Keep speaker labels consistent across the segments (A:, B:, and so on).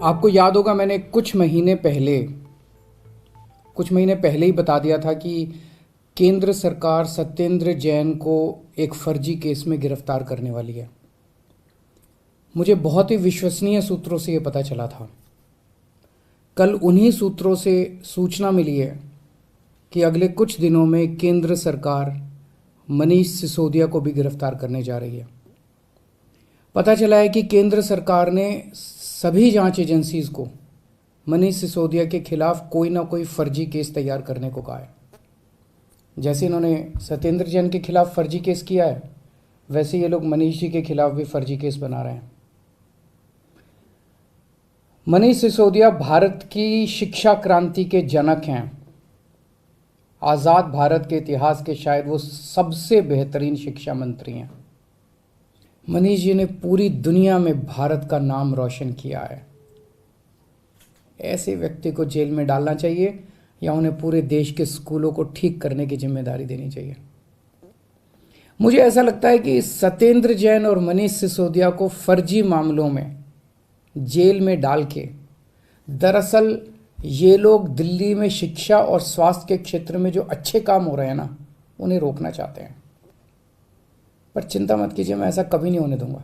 A: आपको याद होगा मैंने कुछ महीने पहले ही बता दिया था कि केंद्र सरकार सत्येंद्र जैन को एक फर्जी केस में गिरफ्तार करने वाली है। मुझे बहुत ही विश्वसनीय सूत्रों से यह पता चला था। कल उन्हीं सूत्रों से सूचना मिली है कि अगले कुछ दिनों में केंद्र सरकार मनीष सिसोदिया को भी गिरफ्तार करने जा रही है। पता चला है कि केंद्र सरकार ने सभी जांच एजेंसीज को मनीष सिसोदिया के खिलाफ कोई ना कोई फर्जी केस तैयार करने को कहा है। जैसे इन्होंने सत्येंद्र जैन के खिलाफ फर्जी केस किया है, वैसे ये लोग मनीष जी के खिलाफ भी फर्जी केस बना रहे हैं। मनीष सिसोदिया भारत की शिक्षा क्रांति के जनक हैं। आज़ाद भारत के इतिहास के शायद वो सबसे बेहतरीन शिक्षा मंत्री हैं। मनीष जी ने पूरी दुनिया में भारत का नाम रोशन किया है। ऐसे व्यक्ति को जेल में डालना चाहिए या उन्हें पूरे देश के स्कूलों को ठीक करने की जिम्मेदारी देनी चाहिए। मुझे ऐसा लगता है कि सत्येंद्र जैन और मनीष सिसोदिया को फर्जी मामलों में जेल में डाल के दरअसल ये लोग दिल्ली में शिक्षा और स्वास्थ्य के क्षेत्र में जो अच्छे काम हो रहे हैं ना, उन्हें रोकना चाहते हैं। पर चिंता मत कीजिए, मैं ऐसा कभी नहीं होने दूंगा।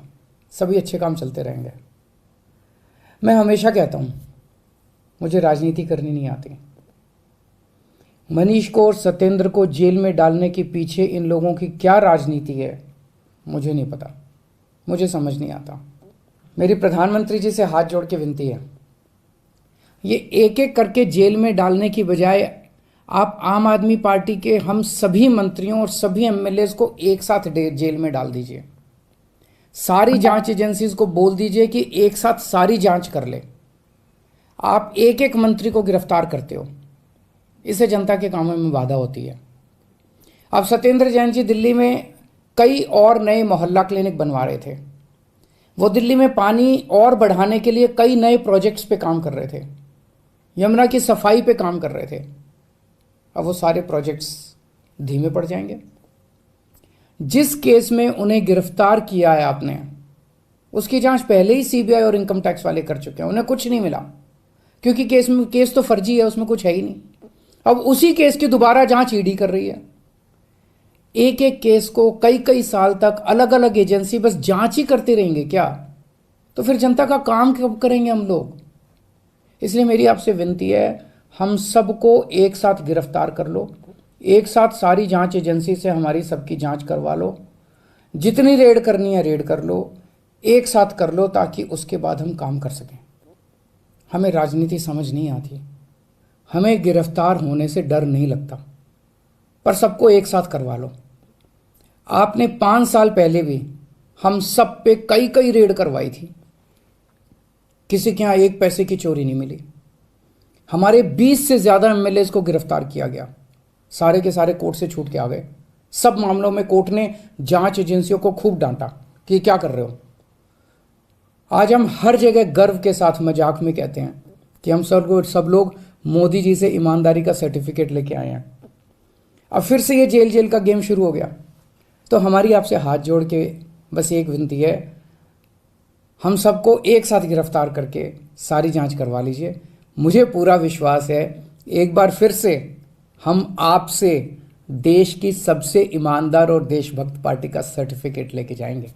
A: सभी अच्छे काम चलते रहेंगे। मैं हमेशा कहता हूं, मुझे राजनीति करनी नहीं आती। मनीष को और सत्येंद्र को जेल में डालने के पीछे इन लोगों की क्या राजनीति है, मुझे नहीं पता, मुझे समझ नहीं आता। मेरी प्रधानमंत्री जी से हाथ जोड़ के विनती है, ये एक एक करके जेल में डालने की बजाय आप आम आदमी पार्टी के हम सभी मंत्रियों और सभी एमएलएज को एक साथ जेल में डाल दीजिए। सारी जांच एजेंसीज को बोल दीजिए कि एक साथ सारी जांच कर ले। आप एक एक मंत्री को गिरफ्तार करते हो, इससे जनता के कामों में बाधा होती है। अब सत्येंद्र जैन जी दिल्ली में कई और नए मोहल्ला क्लिनिक बनवा रहे थे। वो दिल्ली में पानी और बढ़ाने के लिए कई नए प्रोजेक्ट्स पे काम कर रहे थे, यमुना की सफाई पे काम कर रहे थे। अब वो सारे प्रोजेक्ट्स धीमे पड़ जाएंगे। जिस केस में उन्हें गिरफ्तार किया है आपने, उसकी जांच पहले ही सीबीआई और इनकम टैक्स वाले कर चुके हैं। उन्हें कुछ नहीं मिला क्योंकि केस तो फर्जी है, उसमें कुछ है ही नहीं। अब उसी केस की दोबारा जांच ईडी कर रही है। एक एक केस को कई कई साल तक अलग अलग एजेंसी बस जांच ही करते रहेंगे क्या? तो फिर जनता का काम कब करेंगे हम लोग? इसलिए मेरी आपसे विनती है, हम सबको एक साथ गिरफ्तार कर लो, एक साथ सारी जांच एजेंसी से हमारी सबकी जांच करवा लो। जितनी रेड करनी है रेड कर लो, एक साथ कर लो, ताकि उसके बाद हम काम कर सकें। हमें राजनीति समझ नहीं आती, हमें गिरफ्तार होने से डर नहीं लगता, पर सबको एक साथ करवा लो। आपने 5 साल पहले भी हम सब पे कई कई रेड करवाई थी, किसी के यहां एक पैसे की चोरी नहीं मिली। हमारे 20 से ज्यादा एमएलए को गिरफ्तार किया गया, सारे के सारे कोर्ट से छूट के आ गए। सब मामलों में कोर्ट ने जांच एजेंसियों को खूब डांटा कि क्या कर रहे हो। आज हम हर जगह गर्व के साथ मजाक में कहते हैं कि हम सब लोग मोदी जी से ईमानदारी का सर्टिफिकेट लेके आए हैं। अब फिर से ये जेल जेल का गेम शुरू हो गया। तो हमारी आपसे हाथ जोड़ के बस एक विनती है, हम सबको एक साथ गिरफ्तार करके सारी जांच करवा लीजिए। मुझे पूरा विश्वास है, एक बार फिर से हम आपसे देश की सबसे ईमानदार और देशभक्त पार्टी का सर्टिफिकेट लेके जाएंगे।